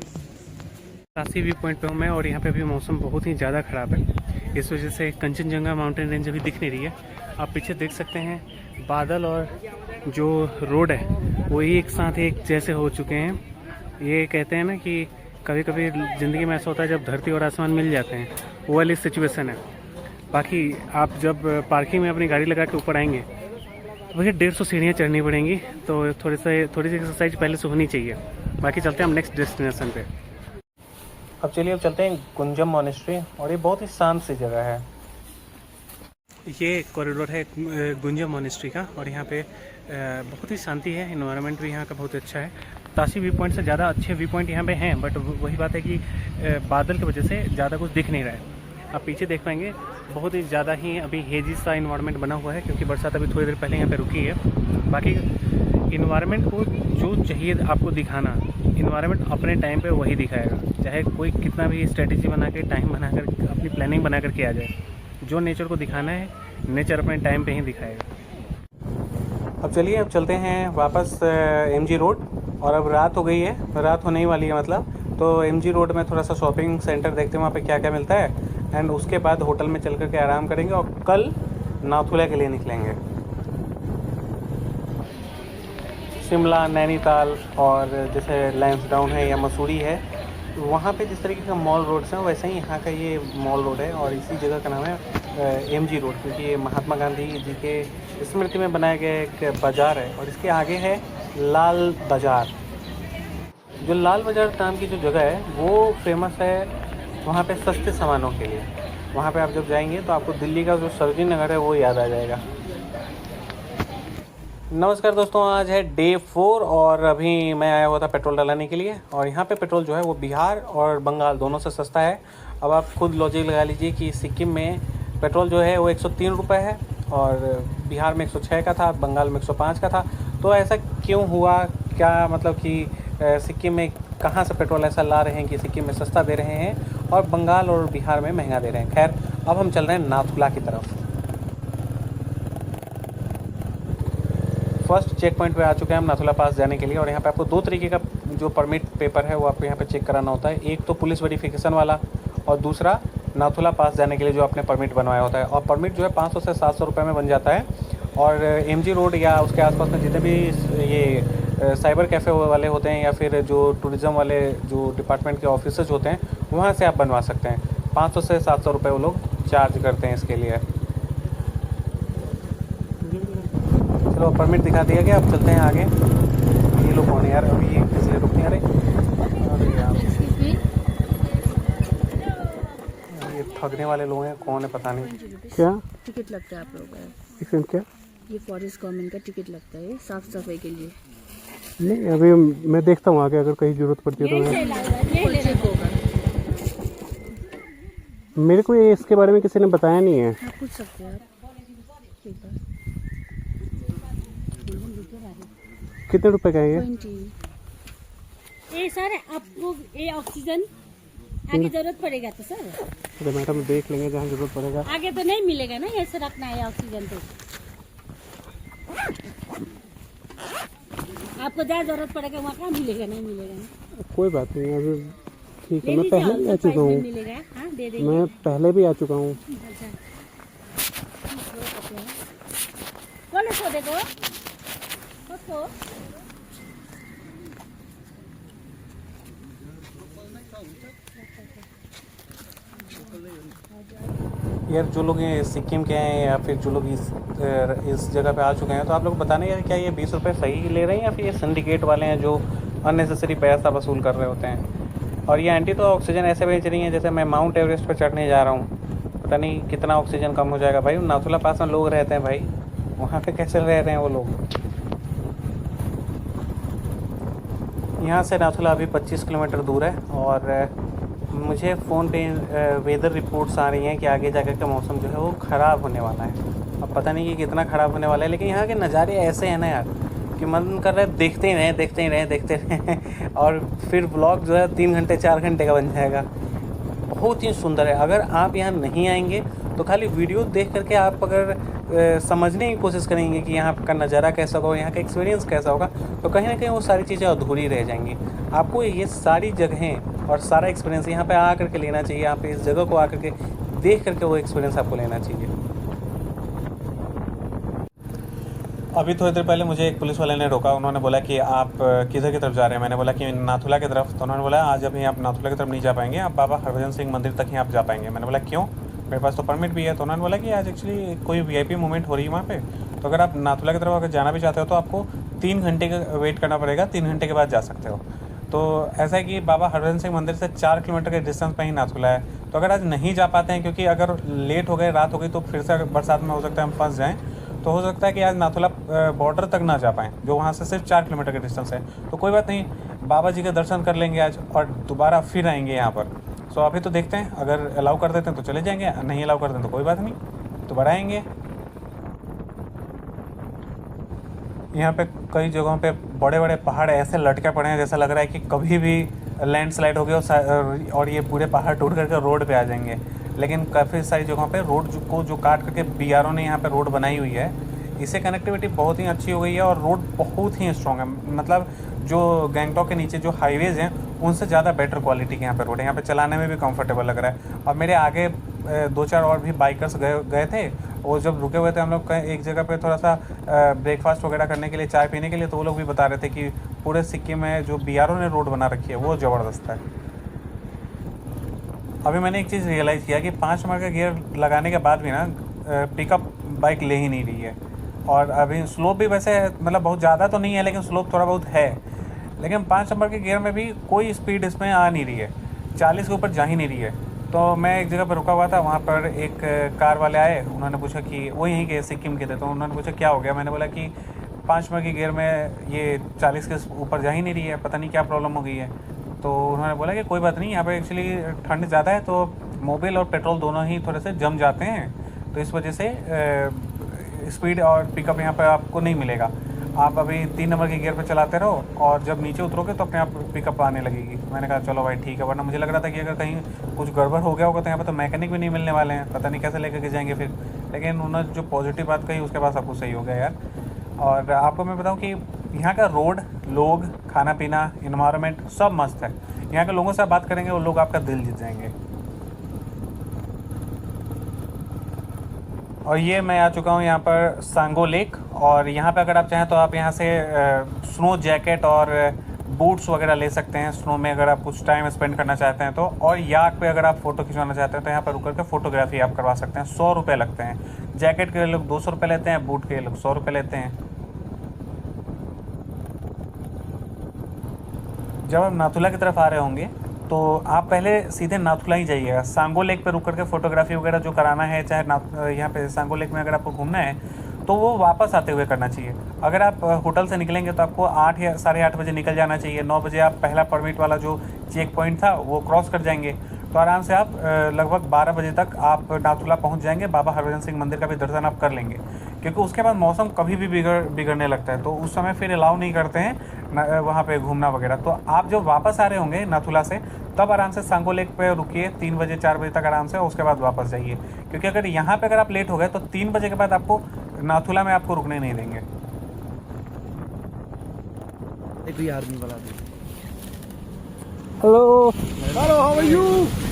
[SPEAKER 1] ताशी व्यू पॉइंट पे हूँ मैं और यहाँ पे अभी मौसम बहुत ही ज़्यादा ख़राब है, इस वजह से कंचनजंगा माउंटेन रेंज अभी दिख नहीं रही है। आप पीछे देख सकते हैं बादल और जो रोड है वो एक साथ एक जैसे हो चुके हैं। ये कहते हैं ना कि कभी कभी ज़िंदगी में ऐसा होता है जब धरती और आसमान मिल जाते हैं, वो वाली सिचुएशन है। बाकी आप जब पार्किंग में अपनी गाड़ी लगा के ऊपर आएंगे वही 150 सीढ़ियाँ चढ़नी पड़ेंगी, तो थोड़ी सी एक्सरसाइज पहले से होनी चाहिए। बाकी चलते हैं हम नेक्स्ट डेस्टिनेशन पे। अब चलिए अब चलते हैं गुंजम मोनेस्ट्री, और ये बहुत ही शांत सी जगह है। ये कॉरिडोर है गुंजम मोनेस्ट्री का और यहाँ पे बहुत ही शांति है, इन्वायरमेंट भी यहाँ का बहुत अच्छा है। ताशी व्यू पॉइंट से ज़्यादा अच्छे व्यू पॉइंट यहाँ पे हैं, बट वही बात है कि बादल की वजह से ज़्यादा कुछ दिख नहीं रहा है। आप पीछे देख पाएंगे बहुत ही ज़्यादा ही अभी हेजी सा इन्वायरमेंट बना हुआ है, क्योंकि बरसात अभी थोड़ी देर पहले यहाँ पे रुकी है। बाकी इन्वायरमेंट को जो चाहिए आपको दिखाना, इन्वायरमेंट अपने टाइम पे वही दिखाएगा, चाहे कोई कितना भी स्ट्रेटेजी बना के टाइम बनाकर अपनी प्लानिंग बना करके आ जाए। जो नेचर को दिखाना है नेचर अपने टाइम पे ही दिखाएगा। अब चलिए अब चलते हैं वापस एमजी रोड, और अब रात हो गई है, रात होने ही वाली है मतलब। तो एमजी रोड में थोड़ा सा शॉपिंग सेंटर देखते हैं वहाँ पे क्या क्या मिलता है, एंड उसके बाद होटल में चल कर के आराम करेंगे और कल नाथुला के लिए निकलेंगे। शिमला, नैनीताल और जैसे लैंसडाउन है या मसूरी है, वहाँ पे जिस तरीके का मॉल रोड्स हैं वैसे ही यहाँ का ये मॉल रोड है, और इसी जगह का नाम है एमजी रोड, क्योंकि ये महात्मा गांधी जी के स्मृति में बनाया गया एक बाज़ार है। और इसके आगे है लाल बाज़ार। जो लाल बाज़ार नाम की जो जगह है वो फेमस है वहाँ पे सस्ते सामानों के लिए। वहाँ पे आप जब जाएंगे तो आपको दिल्ली का जो सरोजिनी नगर है वो याद आ जाएगा। नमस्कार दोस्तों, आज है डे 4 और अभी मैं आया हुआ था पेट्रोल डलाने के लिए, और यहाँ पे पेट्रोल जो है वो बिहार और बंगाल दोनों से सस्ता है। अब आप खुद लॉजिक लगा लीजिए कि सिक्किम में पेट्रोल जो है वो 103 रुपये है, और बिहार में 106 का था, बंगाल में 105 का था। तो ऐसा क्यों हुआ, क्या मतलब कि सिक्किम में कहाँ से पेट्रोल ऐसा ला रहे हैं कि सिक्किम में सस्ता दे रहे हैं और बंगाल और बिहार में महंगा दे रहे हैं। खैर, अब हम चल रहे हैं नाथुला की तरफ। फर्स्ट चेक पॉइंट पे आ चुके हैं हम नाथुला पास जाने के लिए, और यहाँ पे आपको 2 तरीके का जो परमिट पेपर है वो आपको यहाँ पे चेक कराना होता है। एक तो पुलिस वेरिफिकेशन वाला, और दूसरा नाथुला पास जाने के लिए जो आपने परमिट बनवाया होता है। और परमिट जो है 500 से 700 रुपये में बन जाता है। और एमजी रोड या उसके आसपास में जितने भी ये साइबर कैफ़े वाले होते हैं या फिर जो टूरिज़्म वाले जो डिपार्टमेंट के ऑफिसर्स होते हैं वहाँ से आप बनवा सकते हैं। 500 से 700 रुपये वो लोग चार्ज करते हैं इसके लिए। चलो परमिट दिखा दिया गया, अब चलते हैं आगे। ये लोग कौन है यार, अभी ये किस लिए रुक नहीं आ रहे? अरे यार ये ठगने वाले लोग हैं, कौन है पता नहीं। क्या
[SPEAKER 2] टिकट लगता है आप लोगों का?
[SPEAKER 1] इसमें क्या?
[SPEAKER 2] ये फॉरेस्ट गवर्नमेंट का टिकट लगता है साफ सफाई के लिए।
[SPEAKER 1] नहीं, अभी मैं देखता हूँ आगे, अगर कहीं ज़रूरत पड़ती है तो मैं। मेरे को ये इसके बारे में किसी ने बताया नहीं है।
[SPEAKER 2] आप पूछ सकते हैं आप।
[SPEAKER 1] कितने रुपए का है ये?
[SPEAKER 2] 20। ये सर आपको ये ऑक्सीजन आगे जरूरत पड़ेगा तो सर।
[SPEAKER 1] अरे मैडम देख लेंगे जहाँ जरूरत पड़ेगा।
[SPEAKER 2] आगे तो नहीं मिलेगा ना, ऐसे रखना है ऑक्सीजन तो। आपको जहाँ जरूरत पड़ेगा वहाँ कहाँ मिलेगा, नहीं मिलेगा ना।
[SPEAKER 1] कोई बात नहीं, अभी ठीक है। मैं पहले भी आ चुका हूँ।
[SPEAKER 2] हाँ, दे देंगे।
[SPEAKER 1] मैं पहले भी आ चुका हूँ।
[SPEAKER 2] अच्छा बोले सो देखो उसको।
[SPEAKER 1] यार जो लोग ये सिक्किम के हैं या फिर जो लोग इस जगह पे आ चुके हैं, तो आप लोग बताने यार क्या ये 20 रुपये सही ले रहे हैं या फिर ये सिंडिकेट वाले हैं जो अननेसेसरी पैसा वसूल कर रहे होते हैं। और ये आंटी तो ऑक्सीजन ऐसे बेच रही हैं जैसे मैं माउंट एवरेस्ट पर चढ़ने जा रहा हूँ, पता नहीं कितना ऑक्सीजन कम हो जाएगा। भाई नाथुला पास में लोग रहते हैं भाई, वहाँ पे कैसे रह रहे हैं वो लोग। यहाँ से नाथुला अभी 25 किलोमीटर दूर है और मुझे फ़ोन पे वेदर रिपोर्ट्स आ रही हैं कि आगे जाकर का मौसम जो है वो ख़राब होने वाला है। अब पता नहीं कि कितना ख़राब होने वाला है, लेकिन यहाँ के नज़ारे ऐसे हैं ना यार कि मन कर रहा है देखते ही रहें और फिर ब्लॉग जो है 3 घंटे 4 घंटे का बन जाएगा। बहुत ही सुंदर है। अगर आप यहाँ नहीं आएंगे तो खाली वीडियो देख करके आप अगर समझने की कोशिश करेंगे कि यहाँ का नज़ारा कैसा होगा, यहाँ का एक्सपीरियंस कैसा होगा, तो कहीं ना कहीं वो सारी चीज़ें अधूरी रह जाएंगी। आपको ये सारी जगहें और सारा एक्सपीरियंस यहाँ पे आ करके लेना चाहिए। यहाँ पे इस जगह को आकर के देख करके वो एक्सपीरियंस आपको लेना चाहिए। अभी थोड़ी देर पहले मुझे एक पुलिस वाले ने रोका। उन्होंने बोला कि आप किधर की तरफ जा रहे हैं। मैंने बोला कि नाथुला की तरफ। तो उन्होंने बोला आज अभी आप नाथुला की तरफ नहीं जा पाएंगे, आप बाबा हरभजन सिंह मंदिर तक ही आप जा पाएंगे। मैंने बोला क्यों, मेरे पास तो परमिट भी है। तो उन्होंने बोला कि आज एक्चुअली कोई VIP मूवमेंट हो रही है वहाँ पे, तो अगर आप नाथुला की तरफ अगर जाना भी चाहते हो तो आपको 3 घंटे का वेट करना पड़ेगा, 3 घंटे के बाद जा सकते हो। तो ऐसा है कि बाबा हरभजन सिंह मंदिर से 4 किलोमीटर के डिस्टेंस पर ही नाथुला है। तो अगर आज नहीं जा पाते हैं, क्योंकि अगर लेट हो गए, रात हो गई, तो फिर से बरसात में हो सकता है हम फंस जाएँ, तो हो सकता है कि आज नाथुला बॉर्डर तक ना जा पाएँ, जो वहाँ से सिर्फ 4 किलोमीटर का डिस्टेंस है। तो कोई बात नहीं, बाबा जी के दर्शन कर लेंगे आज और दोबारा फिर आएंगे यहाँ पर। सो अभी तो देखते हैं, अगर अलाउ कर देते हैं तो चले जाएंगे, नहीं अलाउ कर दें तो कोई बात नहीं, दोबारा आएंगे। यहाँ पे कई जगहों पे बड़े बड़े पहाड़ ऐसे लटके पड़े हैं जैसा लग रहा है कि कभी भी लैंडस्लाइड हो गया और ये पूरे पहाड़ टूट करके रोड पे आ जाएंगे। लेकिन काफ़ी सारी जगहों पे रोड को जो काट करके BRO ने यहाँ पे रोड बनाई हुई है, इससे कनेक्टिविटी बहुत ही अच्छी हो गई है और रोड बहुत ही स्ट्रॉन्ग है। मतलब जो गैंगटॉक के नीचे जो हाईवेज़ हैं उनसे ज़्यादा बेटर क्वालिटी के यहाँ पे रोड है। यहाँ पे चलाने में भी कंफर्टेबल लग रहा है। और मेरे आगे 2-4 और भी बाइकर्स गए थे, और जब रुके हुए थे हम लोग एक जगह पे थोड़ा सा ब्रेकफास्ट वगैरह करने के लिए, चाय पीने के लिए, तो वो लोग भी बता रहे थे कि पूरे सिक्किम में जो BRO ने रोड बना रखी है वो ज़बरदस्त है। अभी मैंने एक चीज़ रियलाइज़ किया कि 5 नंबर का गियर लगाने के बाद भी ना पिकअप बाइक ले ही नहीं रही है। और अभी स्लोप भी वैसे मतलब बहुत ज़्यादा तो नहीं है, लेकिन स्लोप थोड़ा बहुत है। लेकिन 5 नंबर के गियर में भी कोई स्पीड इसमें आ नहीं रही है, 40 के ऊपर जा ही नहीं रही है। तो मैं एक जगह पर रुका हुआ था, वहाँ पर एक कार वाले आए, उन्होंने पूछा कि वो यहीं के सिक्किम के थे, तो उन्होंने पूछा क्या हो गया। मैंने बोला कि 5 नंबर के गियर में ये 40 के ऊपर जा ही नहीं रही है, पता नहीं क्या प्रॉब्लम हो गई है। तो उन्होंने बोला कि कोई बात नहीं, यहाँ पर एक्चुअली ठंड ज़्यादा है तो मोबिल और पेट्रोल दोनों ही थोड़े से जम जाते हैं, तो इस वजह से स्पीड और पिकअप यहाँ पर आपको नहीं मिलेगा। आप अभी 3 नंबर के गियर पर चलाते रहो और जब नीचे उतरोगे तो अपने आप पिकअप आने लगेगी। मैंने कहा चलो भाई ठीक है, वरना मुझे लग रहा था कि अगर कहीं कुछ गड़बड़ हो गया होगा तो यहाँ पर तो मैकेनिक भी नहीं मिलने वाले हैं, पता नहीं कैसे लेकर के जाएंगे फिर। लेकिन उन्होंने जो पॉजिटिव बात कही उसके बाद सब कुछ सही हो गया यार। और आपको मैं बताऊँ कि यहाँ का रोड, लोग, खाना पीना, इन्वायरमेंट सब मस्त है। यहाँ के लोगों से आप बात करेंगे वो लोग आपका दिल जीत जाएंगे। और ये मैं आ चुका हूँ यहाँ पर सांगो लेक, और यहाँ पे अगर आप चाहें तो आप यहाँ से स्नो जैकेट और बूट्स वगैरह ले सकते हैं स्नो में, अगर आप कुछ टाइम स्पेंड करना चाहते हैं तो। और याक पे अगर आप फ़ोटो खिंचवाना चाहते हैं तो यहाँ पर रुक करके फ़ोटोग्राफी आप करवा सकते हैं। 100 रुपये लगते हैं। जैकेट के लोग 200 रुपये लेते हैं, बूट के लोग 100 रुपये लेते हैं। जब आप नाथुला की तरफ आ रहे होंगे तो आप पहले सीधे नाथुला ही जाइएगा। सांगो लेक पे रुक करके फ़ोटोग्राफी वगैरह जो कराना है, चाहे यहाँ पे सांगो लेक में अगर आपको घूमना है तो वो वापस आते हुए करना चाहिए। अगर आप होटल से निकलेंगे तो आपको 8 या 8:30 बजे निकल जाना चाहिए। 9 बजे आप पहला परमिट वाला जो चेक पॉइंट था वो क्रॉस कर जाएंगे, तो आराम से आप लगभग 12 बजे तक आप नाथुला पहुँच जाएंगे। बाबा हरभजन सिंह मंदिर का भी दर्शन आप कर लेंगे, क्योंकि उसके बाद मौसम कभी भी बिगड़ने लगता है, तो उस समय फिर अलाउ नहीं करते हैं वहाँ पे घूमना वगैरह। तो आप जब वापस आ रहे होंगे नाथुला से तब आराम से सांगो लेक पे रुकिए 3 बजे 4 बजे तक आराम से, उसके बाद वापस जाइए। क्योंकि अगर यहाँ पे अगर आप लेट हो गए तो 3 बजे के बाद आपको नाथुला में आपको रुकने नहीं देंगे।
[SPEAKER 3] एक आर्मी वाला।
[SPEAKER 4] Hello
[SPEAKER 3] hello, how are you?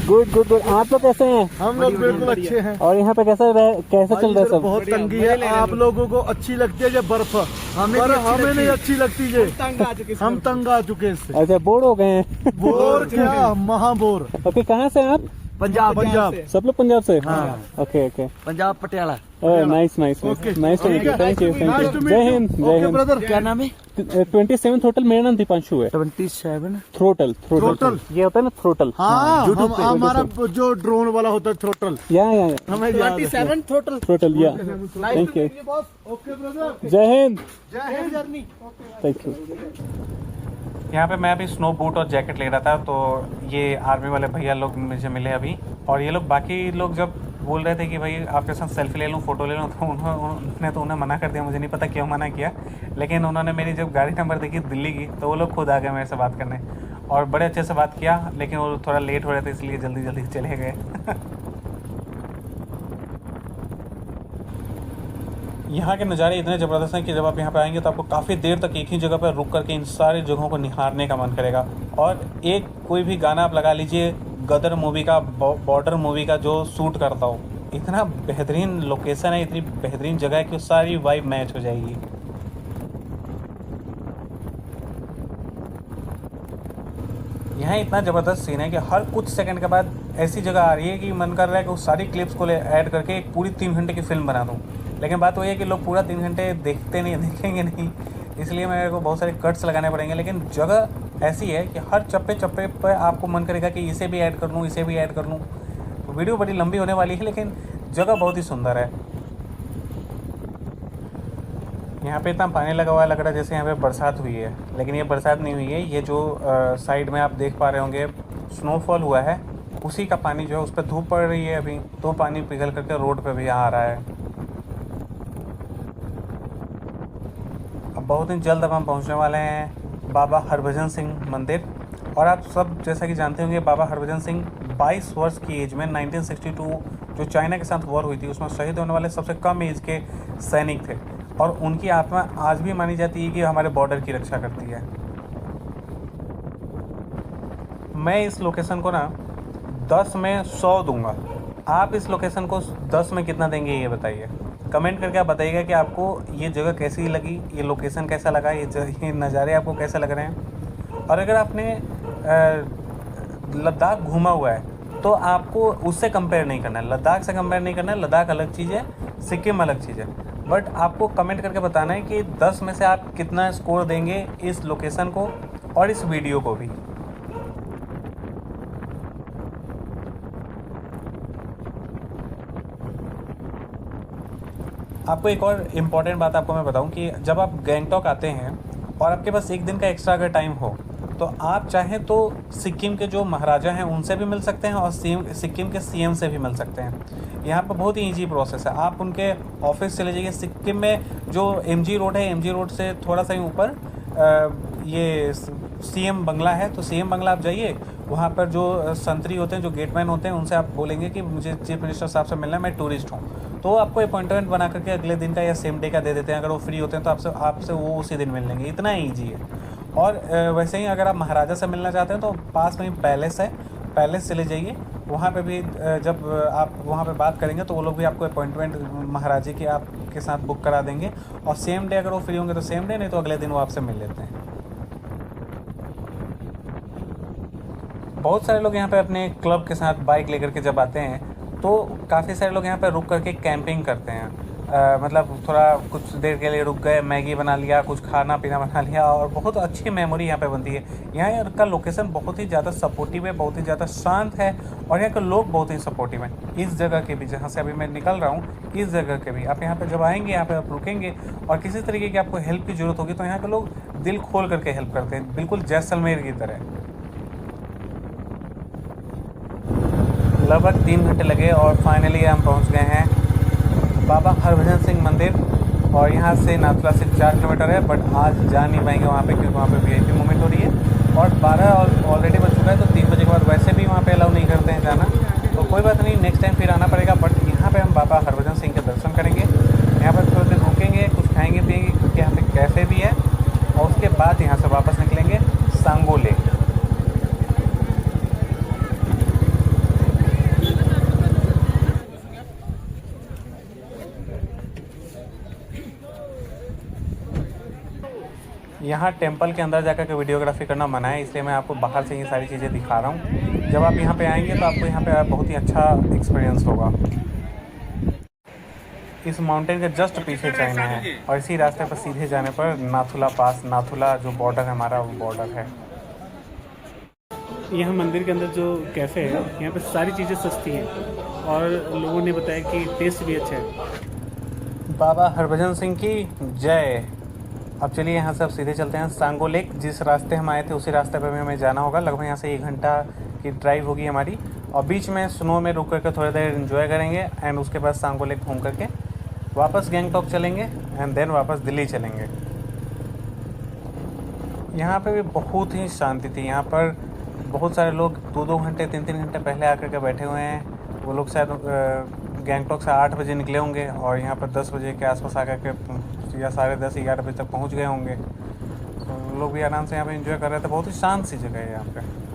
[SPEAKER 4] Good good good. आप लोग कैसे हैं?
[SPEAKER 3] हम लोग बिल्कुल अच्छे हैं।
[SPEAKER 4] और यहाँ पे कैसे चल रहा है सब?
[SPEAKER 3] बहुत तंगी है। आप लोगों को अच्छी लगती है ये बर्फ, हमें नहीं अच्छी लगती ये। हम तंग आ चुके इससे।
[SPEAKER 4] अच्छा, बोर हो गए हैं?
[SPEAKER 3] बोर क्या, महाबोर।
[SPEAKER 4] ओके, कहाँ से आप?
[SPEAKER 3] पंजाब पंजाब
[SPEAKER 4] सब लोग पंजाब से?
[SPEAKER 3] हाँ।
[SPEAKER 4] Okay okay.
[SPEAKER 3] Punjab Patiala.
[SPEAKER 4] Nice nice
[SPEAKER 3] Okay.
[SPEAKER 4] Nice to meet you, thank you thank
[SPEAKER 3] Nice to
[SPEAKER 4] you.
[SPEAKER 3] meet
[SPEAKER 4] जय
[SPEAKER 3] you.
[SPEAKER 4] हिंद जय
[SPEAKER 3] Okay,
[SPEAKER 4] हिंद।
[SPEAKER 3] brother, क्या नाम है?
[SPEAKER 4] 27 होटल, मेरा नाम दीपांशु है।
[SPEAKER 3] 27
[SPEAKER 4] थ्रोटल
[SPEAKER 3] Throttle.
[SPEAKER 4] ये होता है ना थ्रोटल।
[SPEAKER 3] हाँ,
[SPEAKER 4] YouTube पे
[SPEAKER 3] हमारा जो ड्रोन वाला होता है थ्रोटल।
[SPEAKER 4] या
[SPEAKER 3] हमें 27 थ्रोटल।
[SPEAKER 4] थ्रोटल या। Thank you.
[SPEAKER 3] ओके ब्रदर,
[SPEAKER 4] जय हिंद।
[SPEAKER 3] जय हिंद जर्नी।
[SPEAKER 4] Thank you.
[SPEAKER 1] यहाँ पे मैं अभी स्नो बूट और जैकेट ले रहा था, तो ये आर्मी वाले भैया लोग मुझे मिले अभी, और ये लोग बाकी लोग जब बोल रहे थे कि भाई आपके साथ सेल्फी ले लूँ, फ़ोटो ले लूँ, तो उन्हें मना कर दिया। मुझे नहीं पता क्यों मना किया, लेकिन उन्होंने मेरी जब गाड़ी नंबर देखी दिल्ली की, तो वो लोग खुद आ गए मेरे से बात करने, और बड़े अच्छे से बात किया। लेकिन वो थोड़ा लेट हो रहे थे, इसलिए जल्दी जल्दी चले गए। यहाँ के नज़ारे इतने ज़बरदस्त हैं कि जब आप यहाँ पे आएंगे तो आपको काफ़ी देर तक एक ही जगह पर रुक करके इन सारी जगहों को निहारने का मन करेगा। और एक कोई भी गाना आप लगा लीजिए गदर मूवी का, बॉर्डर मूवी का, जो शूट करता हो। इतना बेहतरीन लोकेशन है, इतनी बेहतरीन जगह है कि सारी वाइब मैच हो जाएगी। यहाँ इतना ज़बरदस्त सीन है कि हर कुछ सेकंड के बाद ऐसी जगह आ रही है कि मन कर रहा है कि उस सारी क्लिप्स को ऐड करके एक पूरी 3 घंटे की फ़िल्म बना दूँ। लेकिन बात वही है कि लोग पूरा 3 घंटे देखेंगे नहीं, इसलिए मेरे को बहुत सारे कट्स लगाने पड़ेंगे। लेकिन जगह ऐसी है कि हर चप्पे चप्पे पर आपको मन करेगा कि इसे भी ऐड कर लूँ, इसे भी ऐड कर लूँ। वीडियो बड़ी लंबी होने वाली है, लेकिन जगह बहुत ही सुंदर है। यहाँ पे इतना पानी लगा हुआ है, लग रहा है जैसे यहाँ पे बरसात हुई है, लेकिन ये बरसात नहीं हुई है। ये जो साइड में आप देख पा रहे होंगे स्नोफॉल हुआ है, उसी का पानी जो है उस पर धूप पड़ रही है अभी, तो पानी पिघल करके रोड पे भी आ रहा है। अब बहुत ही जल्द अब हम पहुँचने वाले हैं बाबा हरभजन सिंह मंदिर। और आप सब जैसा कि जानते होंगे, बाबा हरभजन सिंह 22 वर्ष की एज में 1962 जो चाइना के साथ वॉर हुई थी, उसमें शहीद होने वाले सबसे कम एज के सैनिक थे। और उनकी आत्मा आज भी मानी जाती है कि हमारे बॉर्डर की रक्षा करती है। मैं इस लोकेशन को ना 10 में 100 दूंगा। आप इस लोकेशन को 10 में कितना देंगे ये बताइए। कमेंट करके आप बताइएगा कि आपको ये जगह कैसी लगी, ये लोकेशन कैसा लगा, ये नज़ारे आपको कैसे लग रहे हैं। और अगर आपने लद्दाख घूमा हुआ है तो आपको उससे कंपेयर नहीं करना है, लद्दाख से कंपेयर नहीं करना है। लद्दाख अलग चीज़ है, सिक्किम अलग चीज़ है। बट आपको कमेंट करके बताना है कि 10 में से आप कितना स्कोर देंगे इस लोकेशन को और इस वीडियो को भी। आपको एक और इम्पॉर्टेंट बात आपको मैं बताऊं कि जब आप गैंगटॉक आते हैं और आपके पास एक दिन का एक्स्ट्रा अगर टाइम हो, तो आप चाहें तो सिक्किम के जो महाराजा हैं उनसे भी मिल सकते हैं और सिक्किम के सीएम से भी मिल सकते हैं। यहाँ पर बहुत ही ईजी प्रोसेस है। आप उनके ऑफिस चले जाइए। सिक्किम में जो एमजी रोड है, एमजी रोड से थोड़ा सा ही ऊपर ये सीएम बंगला है, तो सीएम बंगला आप जाइए। वहाँ पर जो संतरी होते हैं, जो गेटमैन होते हैं, उनसे आप बोलेंगे कि मुझे चीफ मिनिस्टर साहब से मिलना है, मैं टूरिस्ट हूँ, तो आपको अपॉइंटमेंट बना करके अगले दिन का या सेम डे का दे देते हैं। अगर वो फ्री होते हैं तो आपसे वो उसी दिन मिल लेंगे। इतना ईजी है। और वैसे ही अगर आप महाराजा से मिलना चाहते हैं तो पास में ही पैलेस है, पैलेस चले जाइए। वहाँ पे भी जब आप वहाँ पे बात करेंगे तो वो लोग भी आपको अपॉइंटमेंट महाराजे की आपके साथ बुक करा देंगे। और सेम डे अगर वो फ्री होंगे तो सेम डे, नहीं तो अगले दिन वो आपसे मिल लेते हैं। बहुत सारे लोग यहाँ पे अपने क्लब के साथ बाइक लेकर के जब आते हैं तो काफ़ी सारे लोग यहाँ पे रुक करके कैंपिंग करते हैं। मतलब थोड़ा कुछ देर के लिए रुक गए, मैगी बना लिया, कुछ खाना पीना बना लिया, और बहुत अच्छी मेमोरी यहाँ पे बनती है। यहाँ का लोकेशन बहुत ही ज़्यादा सपोर्टिव है, बहुत ही ज़्यादा शांत है, और यहाँ के लोग बहुत ही सपोर्टिव हैं। इस जगह के भी, जहाँ से अभी मैं निकल रहा हूँ, इस जगह के भी आप यहाँ पे जब आएंगे, यहाँ पे आप रुकेंगे और किसी तरीके की आपको हेल्प की ज़रूरत होगी तो यहाँ के लोग दिल खोल करके हेल्प करते हैं, बिल्कुल जैसलमेर की तरह। लगभग 3 घंटे लगे और फाइनली हम पहुंच गए हैं बाबा हरभजन सिंह मंदिर। और यहाँ से नाथुला सिर्फ 4 किलोमीटर है, बट आज जा नहीं पाएंगे वहाँ पे क्योंकि वहाँ पे वीआईपी मूवमेंट हो रही है। और 12 ऑलरेडी बज चुका है, तो 3 बजे के बाद वैसे भी वहाँ पे अलाउ नहीं करते हैं जाना, तो कोई बात नहीं, नेक्स्ट टाइम फिर आना पड़ेगा। बट यहाँ पर हम बाबा हरभजन सिंह के दर्शन करेंगे। यहाँ पर थोड़ी देर रुकेंगे, कुछ खाएँगे पिएंगे क्योंकि यहाँ पे कैफ़े भी है, और उसके बाद यहाँ से वापस निकलेंगे सांगो लेक। यहाँ टेंपल के अंदर जाकर के वीडियोग्राफी करना मना है, इसलिए मैं आपको बाहर से ये सारी चीज़ें दिखा रहा हूँ। जब आप यहाँ पे आएंगे तो आपको यहाँ पे बहुत ही अच्छा एक्सपीरियंस होगा। इस माउंटेन के जस्ट पीछे चाइना है और इसी रास्ते पर सीधे जाने पर नाथुला पास, नाथुला जो बॉर्डर है हमारा, वो बॉर्डर है।
[SPEAKER 4] यहाँ मंदिर के अंदर जो कैफ़े है, यहाँ पे सारी चीज़ें सस्ती हैं और लोगों ने बताया कि टेस्ट भी अच्छा है।
[SPEAKER 1] बाबा हरभजन सिंह की जय। अब चलिए यहाँ से अब सीधे चलते हैं सांगो लेक। जिस रास्ते हम आए थे उसी रास्ते पर भी हमें जाना होगा। लगभग यहाँ से 1 घंटा की ड्राइव होगी हमारी और बीच में स्नो में रुक करके थोड़ी देर एंजॉय करेंगे एंड उसके बाद सांगो लेक घूम करके वापस गैंगटॉक चलेंगे एंड देन वापस दिल्ली चलेंगे। यहाँ पे भी बहुत ही शांति थी। यहाँ पर बहुत सारे लोग 2-2 घंटे 3-3 घंटे पहले आकर के बैठे हुए हैं। वो लोग शायद गैंगटॉक से 8 बजे निकले होंगे और यहाँ पर 10 बजे के आसपास आकर के या 10:30-11 बजे तक पहुँच गए होंगे। तो लोग भी आराम से यहाँ पे एंजॉय कर रहे थे। बहुत ही शांत सी जगह है यहाँ पे।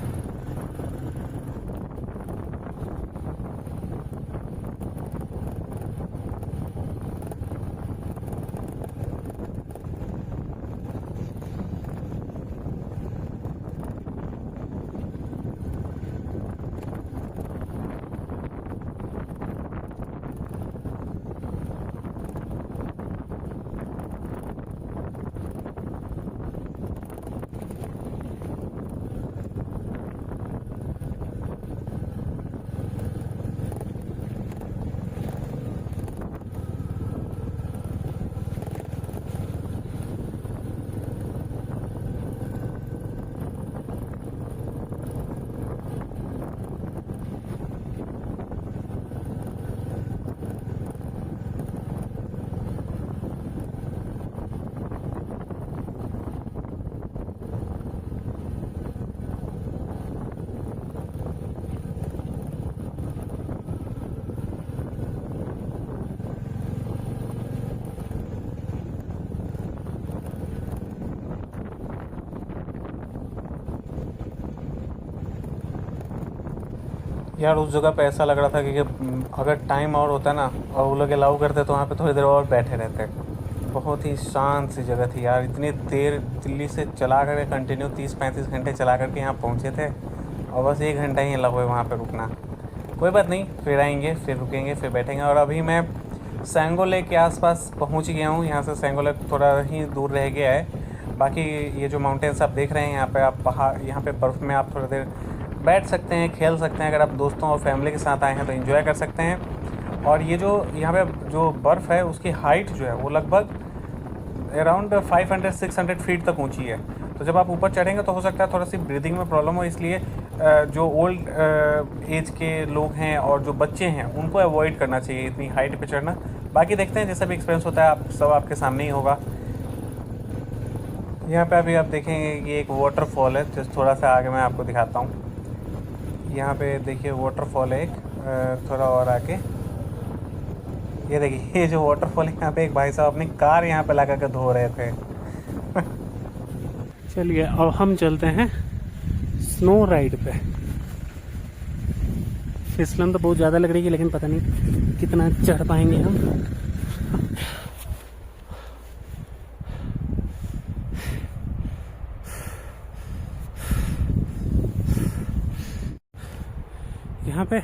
[SPEAKER 1] यार उस जगह पे ऐसा लग रहा था कि अगर टाइम और होता ना और वो लोग अलाउ करते तो वहाँ पे थोड़ी देर और बैठे रहते। बहुत ही शांत सी जगह थी यार। इतनी देर दिल्ली से चला करके कंटिन्यू 30-35 घंटे चला करके यहाँ पहुँचे थे और बस 1 घंटा ही लगा हुआ वहाँ पे रुकना। कोई बात नहीं, फिर आएंगे, फिर रुकेंगे, फिर बैठेंगे। और अभी मैं सांगो लेक के आसपास पहुँच गया हूँ। यहाँ से सांगो लेक थोड़ा ही दूर रह गया है। बाकी ये जो माउंटेन्स आप देख रहे हैं यहाँ पे, आप पहाड़, यहाँ पे बर्फ़ में आप थोड़ी देर बैठ सकते हैं, खेल सकते हैं। अगर आप दोस्तों और फैमिली के साथ आए हैं तो एंजॉय कर सकते हैं। और ये जो यहाँ पे जो बर्फ़ है उसकी हाइट जो है वो लगभग अराउंड 500-600 फीट तक ऊंची है। तो जब आप ऊपर चढ़ेंगे तो हो सकता है थोड़ा सी ब्रीदिंग में प्रॉब्लम हो, इसलिए जो ओल्ड एज के लोग हैं और जो बच्चे हैं उनको अवॉइड करना चाहिए इतनी हाइट पे चढ़ना। बाकी देखते हैं जैसा भी एक्सपीरियंस होता है, आप सब आपके सामने ही होगा। यहाँ पे अभी आप देखेंगे कि एक वाटरफॉल है, जिस थोड़ा सा आगे मैं आपको दिखाता हूँ। यहाँ पे देखिए वाटरफॉल है एक, थोड़ा और आके ये देखिए ये जो वाटरफॉल है, यहाँ पे एक भाई साहब अपनी कार यहाँ पे लगा कर धो रहे थे।
[SPEAKER 4] चलिए अब हम चलते हैं स्नो राइड पे। फिसलन तो बहुत ज़्यादा लग रही है, लेकिन पता नहीं कितना चढ़ पाएंगे हम। यहाँ पे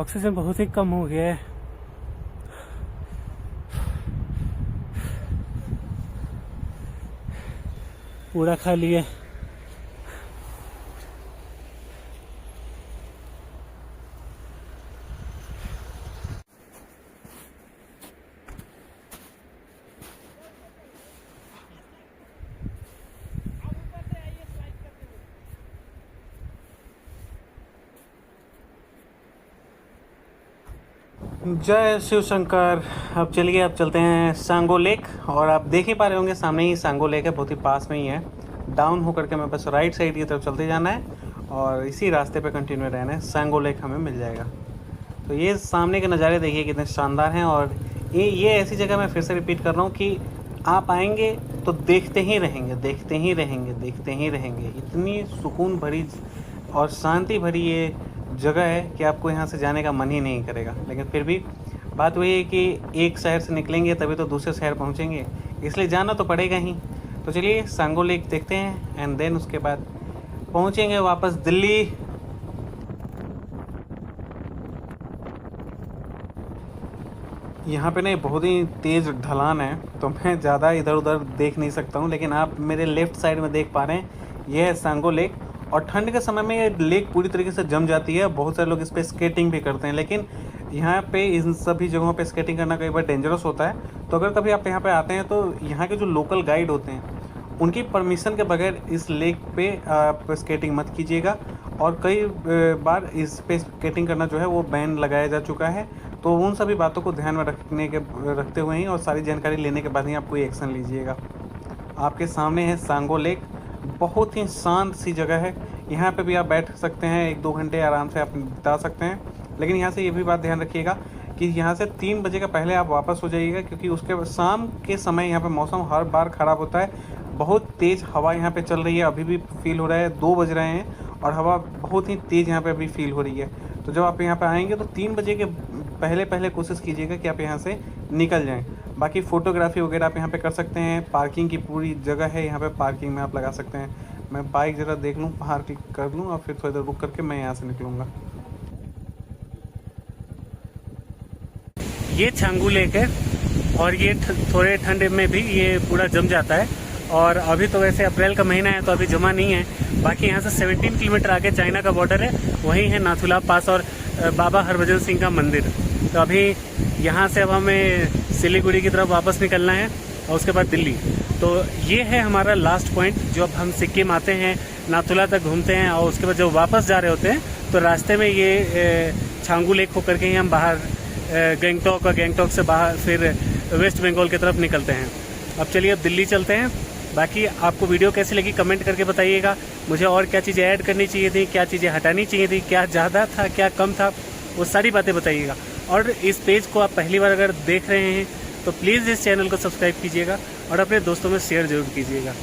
[SPEAKER 4] ऑक्सीजन बहुत ही कम हो गया है। पूरा खाली है।
[SPEAKER 1] जय शिव शंकर। अब चलिए, अब चलते हैं सांगो लेक। और आप देख ही पा रहे होंगे सामने ही सांगो लेक है, बहुत ही पास में ही है। डाउन होकर के मैं बस राइट साइड की तरफ चलते जाना है और इसी रास्ते पे कंटिन्यू रहना है। सांगो लेक हमें मिल जाएगा। तो ये सामने के नज़ारे देखिए कितने शानदार हैं। और ये ऐसी जगह मैं फिर से रिपीट कर रहा हूँ कि आप आएंगे तो देखते ही रहेंगे, देखते ही रहेंगे, देखते ही रहेंगे। इतनी सुकून भरी और शांति भरी ये जगह है कि आपको यहाँ से जाने का मन ही नहीं करेगा। लेकिन फिर भी बात वही है कि एक शहर से निकलेंगे तभी तो दूसरे शहर पहुँचेंगे, इसलिए जाना तो पड़ेगा ही। तो चलिए सांगो लेक देखते हैं एंड देन उसके बाद पहुंचेंगे वापस दिल्ली। यहाँ पे ना बहुत ही तेज़ ढलान है तो मैं ज़्यादा इधर उधर देख नहीं सकता हूँ, लेकिन आप मेरे लेफ़्ट साइड में देख पा रहे हैं ये है सांगो लेक। और ठंड के समय में ये लेक पूरी तरीके से जम जाती है, बहुत सारे लोग इस पर स्केटिंग भी करते हैं, लेकिन यहाँ पे इन सभी जगहों पे स्केटिंग करना कई बार डेंजरस होता है। तो अगर कभी आप यहाँ पे आते हैं तो यहाँ के जो लोकल गाइड होते हैं उनकी परमिशन के बगैर इस लेक पे आप स्केटिंग मत कीजिएगा। और कई बार इस पे स्केटिंग करना जो है वो बैन लगाया जा चुका है। तो उन सभी बातों को ध्यान में रखते हुए ही और सारी जानकारी लेने के बाद ही आप कोई एक्शन लीजिएगा। आपके सामने है सांगो लेक, बहुत ही शांत सी जगह है। यहाँ पे भी आप बैठ सकते हैं, 1-2 घंटे आराम से आप बिता सकते हैं। लेकिन यहाँ से ये भी बात ध्यान रखिएगा कि यहाँ से 3 बजे का पहले आप वापस हो जाइएगा, क्योंकि उसके शाम के समय यहाँ पे मौसम हर बार ख़राब होता है। बहुत तेज़ हवा यहाँ पे चल रही है, अभी भी फील हो रहा है, 2 बज रहे हैं और हवा बहुत ही तेज़ यहाँ पे अभी फील हो रही है। तो जब आप यहाँ पे आएंगे तो 3 बजे के पहले कोशिश कीजिएगा कि आप यहाँ से निकल जाएं। बाकी फ़ोटोग्राफी वगैरह आप यहाँ पे कर सकते हैं, पार्किंग की पूरी जगह है यहाँ पे, पार्किंग में आप लगा सकते हैं। मैं बाइक ज़रा देख लूँ, पार्क कर लूँ और फिर थोड़ी देर रुक करके मैं यहाँ से निकलूँगा।
[SPEAKER 4] ये छांगू लेक है और ये थोड़े ठंड में भी ये पूरा जम जाता है। और अभी तो वैसे अप्रैल का महीना है तो अभी जमा नहीं है। बाकी यहाँ से 17 किलोमीटर आगे चाइना का बॉर्डर है, वहीं है नाथुला पास और बाबा हरभजन सिंह का मंदिर। तो अभी यहाँ से अब हमें सिलीगुड़ी की तरफ वापस निकलना है और उसके बाद दिल्ली। तो ये है हमारा लास्ट पॉइंट। जो अब हम सिक्किम आते हैं, नाथुला तक घूमते हैं और उसके बाद जब वापस जा रहे होते हैं तो रास्ते में ये छांगू लेक होकर के ही हम बाहर गैंगटॉक और गैंगटॉक से बाहर फिर वेस्ट बंगाल की तरफ निकलते हैं। अब चलिए अब दिल्ली चलते हैं। बाकी आपको वीडियो कैसी लगी कमेंट करके बताइएगा। मुझे और क्या चीज़ें ऐड करनी चाहिए थी, क्या चीज़ें हटानी चाहिए थी, क्या ज़्यादा था क्या कम था, वो सारी बातें बताइएगा। और इस पेज को आप पहली बार अगर देख रहे हैं तो प्लीज़ इस चैनल को सब्सक्राइब कीजिएगा और अपने दोस्तों में शेयर जरूर कीजिएगा।